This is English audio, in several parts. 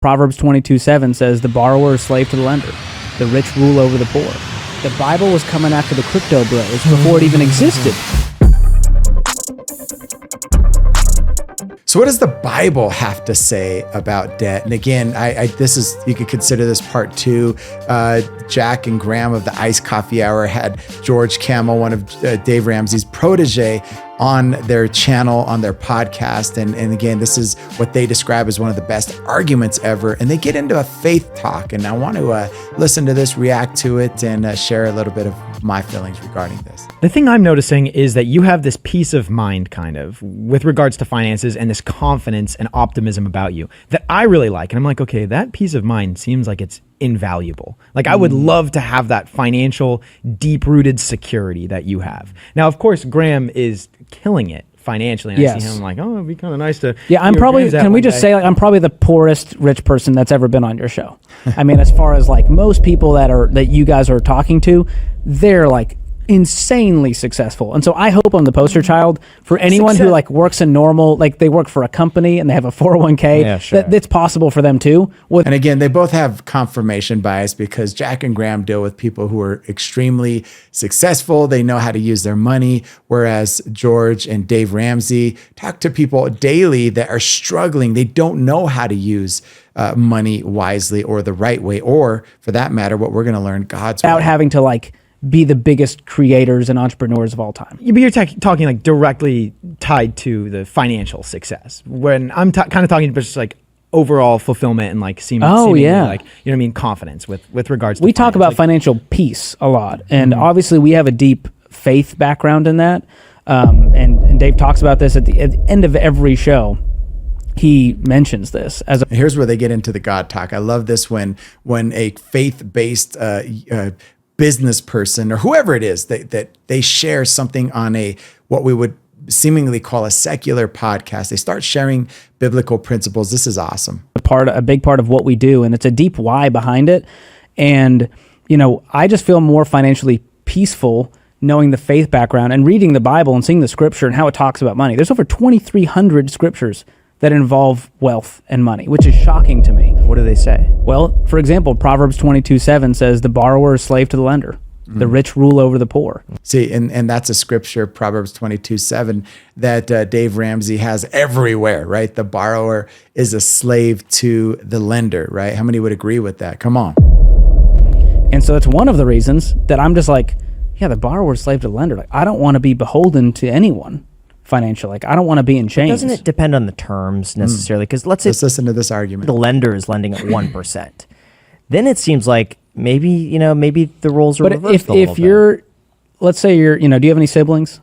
Proverbs 22:7 says, the borrower is slave to the lender. The rich rule over the poor. The Bible was coming after the crypto bros before it even existed. So what does the Bible have to say about debt? And again, you could consider this part two. Jack and Graham of the Iced Coffee Hour had George Kamel, one of Dave Ramsey's protege, on their channel, on their podcast. And again, this is what they describe as one of the best arguments ever. And they get into a faith talk. And I want to listen to this, react to it, and share a little bit of my feelings regarding this. The thing I'm noticing is that you have this peace of mind kind of with regards to finances and this confidence and optimism about you that I really like. And I'm like, okay, that peace of mind seems like it's invaluable. Like I would love to have that financial, deep-rooted security that you have. Now, of course, Graham is killing it financially. And I see him like, oh, it'd be kind of nice to. Yeah, I'm probably, can we just say, like, I'm probably the poorest rich person that's ever been on your show. I mean, as far as like most people that you guys are talking to, they're like insanely successful. And so I hope I'm the poster child for anyone who like works in normal, like they work for a company and they have a 401k. Yeah, sure. That's possible for them too. And again, they both have confirmation bias because Jack and Graham deal with people who are extremely successful. They know how to use their money. Whereas George and Dave Ramsey talk to people daily that are struggling. They don't know how to use money wisely or the right way, or for that matter, what we're going to learn, God's way. Without having to like be the biggest creators and entrepreneurs of all time. But you're talking like directly tied to the financial success. When I'm kind of talking about just like overall fulfillment and like seemingly like, you know what I mean, confidence with regards to we talk about financial peace a lot. And obviously we have a deep faith background in that. And Dave talks about this at the end of every show. He mentions this as here's where they get into the God talk. I love this when a faith-based business person or whoever it is that they share something on what we would seemingly call a secular podcast. They start sharing biblical principles. This is awesome. A big part of what we do, and it's a deep why behind it. And you know, I just feel more financially peaceful knowing the faith background and reading the Bible and seeing the scripture and how it talks about money. There's over 2,300 scriptures that involve wealth and money, which is shocking to me. What do they say? Well, for example, Proverbs 22:7 says, the borrower is slave to the lender. The rich rule over the poor. See, and that's a scripture, Proverbs 22:7, that Dave Ramsey has everywhere, right? The borrower is a slave to the lender, right? How many would agree with that? Come on. And so it's one of the reasons that I'm just like, yeah, the borrower is slave to the lender. Like, I don't want to be beholden to anyone financially. Like, I don't want to be in chains. Doesn't it depend on the terms necessarily? Because let's listen to this argument. The lender is lending at 1%. Then it seems like maybe the roles are reversed. But if you're, let's say you're, do you have any siblings?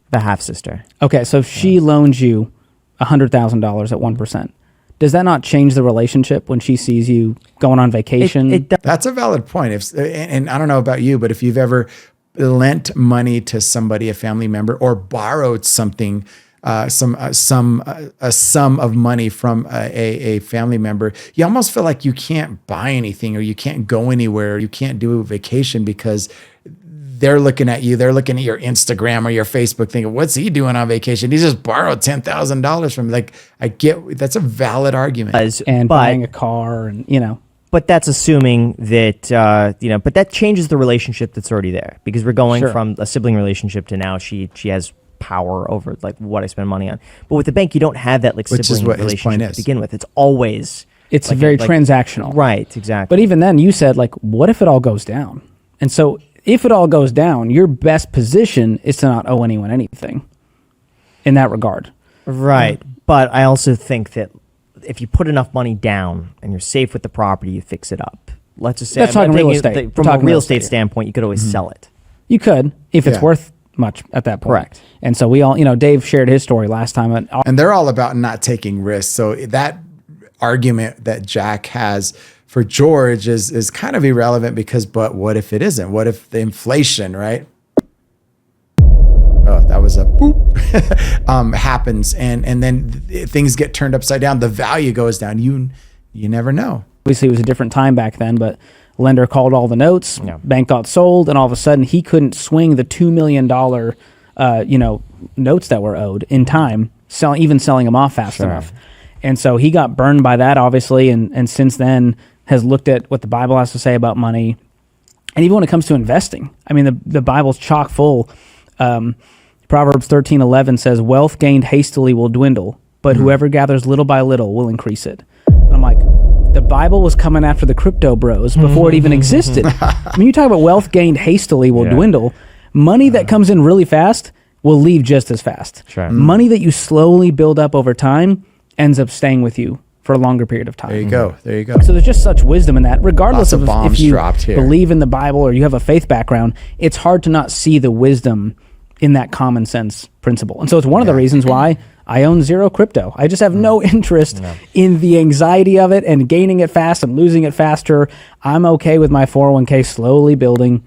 The half sister. Okay, so if she loans you $100,000 at 1%, does that not change the relationship when she sees you going on vacation? That's a valid point. And I don't know about you, but if you've ever lent money to somebody, a family member, or borrowed something, a sum of money from a family member, you almost feel like you can't buy anything, or you can't go anywhere, or you can't do a vacation because they're looking at you, they're looking at your Instagram or your Facebook thinking, what's he doing on vacation? He just borrowed $10,000 from me. Like, I get, that's a valid argument. And buying a car and, But that's assuming that, but that changes the relationship that's already there, because we're going from a sibling relationship to now she has power over like what I spend money on. But with the bank, you don't have that like sibling relationship to begin with. It's always... It's like very transactional. Right, exactly. But even then, you said, like, what if it all goes down? And so if it all goes down, your best position is to not owe anyone anything in that regard. Right. But I also think that if you put enough money down and you're safe with the property, you fix it up. Let's just say... That's talking real estate. From a real estate standpoint, you could always sell it. You could, if it's worth much at that point. Correct. And so we all, Dave shared his story last time. And they're all about not taking risks. So that argument that Jack has for George is kind of irrelevant because, but what if it isn't? What if the inflation, right? Oh, that was a boop, happens. And then things get turned upside down. The value goes down. You never know. Obviously, it was a different time back then, but lender called all the notes, bank got sold, and all of a sudden he couldn't swing the $2 million, notes that were owed in time, selling them off fast enough. And so he got burned by that, obviously, and since then has looked at what the Bible has to say about money. And even when it comes to investing, I mean, the Bible's chock full. Proverbs 13:11 says, wealth gained hastily will dwindle, but whoever gathers little by little will increase it. And I'm like, the Bible was coming after the crypto bros before it even existed. I mean, you talk about wealth gained hastily will dwindle. Money that comes in really fast will leave just as fast. Sure. Money that you slowly build up over time ends up staying with you for a longer period of time. There you go. There you go. So there's just such wisdom in that. Regardless Lots of of bombs if you dropped here. believe in the Bible or you have a faith background, it's hard to not see the wisdom in that common sense principle. And so it's one of the reasons why I own zero crypto. I just have no interest in the anxiety of it and gaining it fast and losing it faster. I'm okay with my 401k slowly building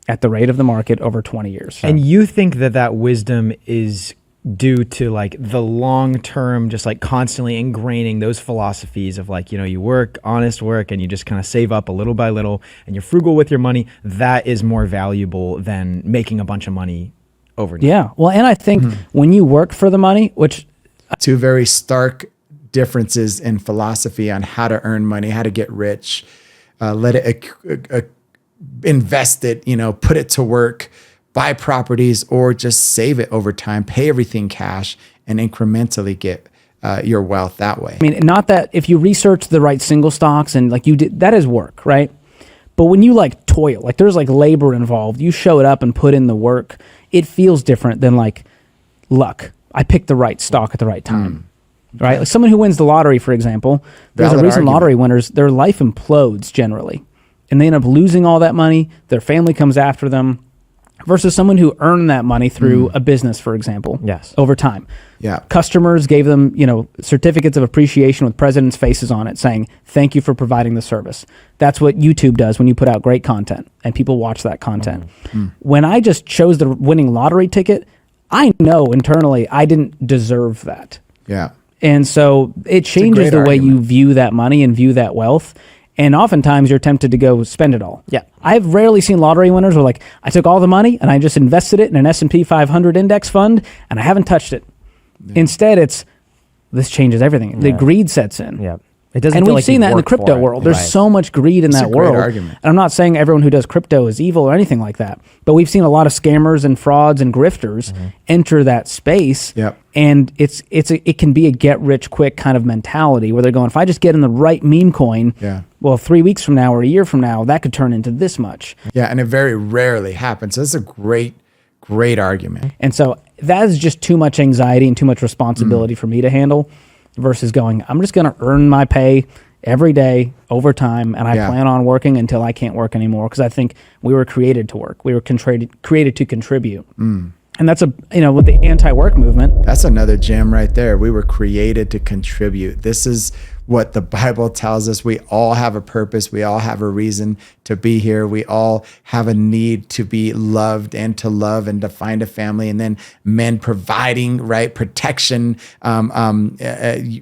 at the rate of the market over 20 years. And you think that wisdom is due to like the long term, just like constantly ingraining those philosophies of like, you work, honest work, and you just kind of save up a little by little and you're frugal with your money. That is more valuable than making a bunch of money overnight. Yeah. Well, and I think when you work for the money, which Two very stark differences in philosophy on how to earn money, how to get rich, let it invest it, put it to work, buy properties, or just save it over time, pay everything cash, and incrementally get your wealth that way. I mean, not that if you research the right single stocks and like you did, that is work, right? But when you like toil, like there's like labor involved, you show it up and put in the work, it feels different than like luck. I picked the right stock at the right time, right? Like someone who wins the lottery, for example, there's a Valid reason argument. lottery winners, their life implodes generally. And they end up losing all that money. Their family comes after them versus someone who earned that money through a business, for example, Yes. over time. Yeah. Customers gave them, certificates of appreciation with presidents' faces on it saying, thank you for providing the service. That's what YouTube does when you put out great content and people watch that content. When I just chose the winning lottery ticket, I know internally I didn't deserve that. Yeah. And so it changes great the way you argument. view that money and view that wealth. And oftentimes you're tempted to go spend it all. Yeah. I've rarely seen lottery winners where like, I took all the money and I just invested it in an S&P 500 index fund and I haven't touched it. Instead, this changes everything. The greed sets in. Yeah. It doesn't And feel we've like seen you've that in the worked for crypto it. world. There's Right. so much greed in It's that a great world. argument. And I'm not saying everyone who does crypto is evil or anything like that, but we've seen a lot of scammers and frauds and grifters enter that space. Yep. And it can be a get rich quick kind of mentality where they're going, if I just get in the right meme coin, well, 3 weeks from now or a year from now, that could turn into this much. Yeah. And it very rarely happens. So that's a great argument. And so that is just too much anxiety and too much responsibility for me to handle versus going, I'm just going to earn my pay every day over time. And I plan on working until I can't work anymore. Because I think we were created to work. We were created to contribute. And that's with the anti-work movement. That's another gem right there. We were created to contribute. This is what the Bible tells us. We all have a purpose. We all have a reason to be here. We all have a need to be loved and to love and to find a family. And then men providing protection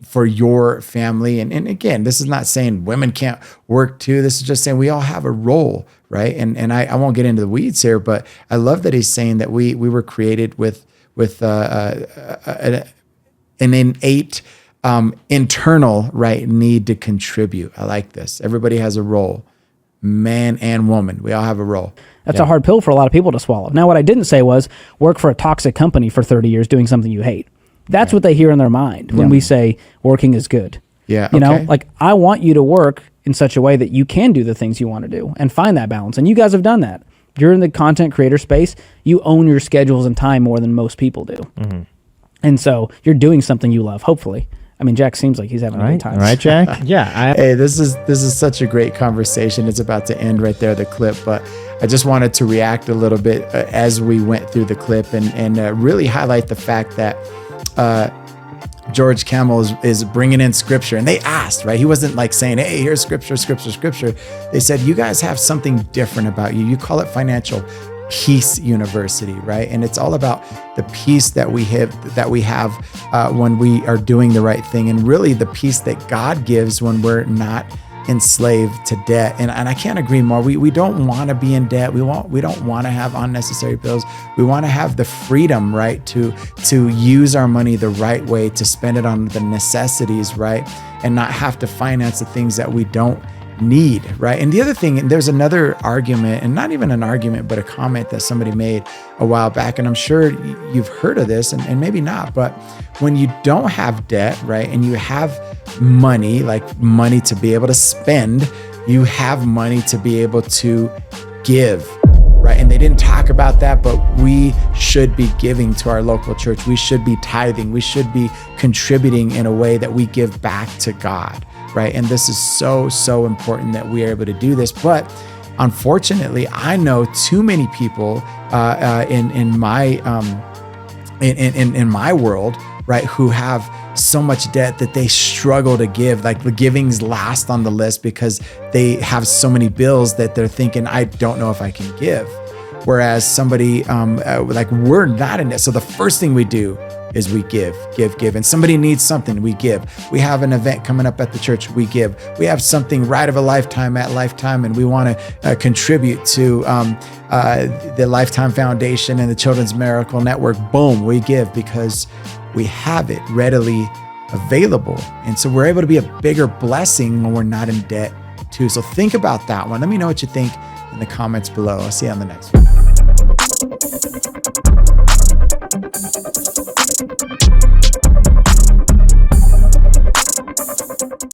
for your family. And again, this is not saying women can't work too. This is just saying we all have a role, right? And I won't get into the weeds here, but I love that he's saying that we were created with an innate internal need to contribute. I like this. Everybody has a role, man and woman. We all have a role. That's a hard pill for a lot of people to swallow. Now, what I didn't say was work for a toxic company for 30 years doing something you hate. That's what they hear in their mind when we say working is good. Yeah. You know, okay. like I want you to work in such a way that you can do the things you want to do and find that balance. And you guys have done that. You're in the content creator space. You own your schedules and time more than most people do. And so you're doing something you love, hopefully. I mean, Jack seems like he's having a good time. All right, Jack. Yeah. Hey, this is such a great conversation. It's about to end right there, the clip, but I just wanted to react a little bit as we went through the clip and really highlight the fact that George Kamel is bringing in scripture. And they asked, right? He wasn't like saying, hey, here's scripture. They said, you guys have something different about you. You call it Financial Peace University, right? And it's all about the peace that we have when we are doing the right thing, and really the peace that God gives when we're not enslaved to debt. And I can't agree more. We don't want to be in debt. We don't want to have unnecessary bills. We want to have the freedom, right, to use our money the right way, to spend it on the necessities, right, and not have to finance the things that we don't need, right? And the other thing, there's another argument, and not even an argument, but a comment that somebody made a while back, and I'm sure you've heard of this, and maybe not, but when you don't have debt, right, and you have money, like money to be able to spend, you have money to be able to give, right? And they didn't talk about that, but we should be giving to our local church. We should be tithing. We should be contributing in a way that we give back to God, right? And this is so important that we are able to do this. But unfortunately, I know too many people in my world, right, who have so much debt that they struggle to give. Like the giving's last on the list because they have so many bills that they're thinking, I don't know if I can give. Whereas somebody like we're not in it. So the first thing we do is we give. And somebody needs something, we give. We have an event coming up at the church, we give. We have something Ride of a Lifetime at Lifetime, and we want to contribute to the Lifetime Foundation and the Children's Miracle Network. Boom, we give because we have it readily available. And so we're able to be a bigger blessing when we're not in debt too. So think about that one. Let me know what you think in the comments below. I'll see you on the next one.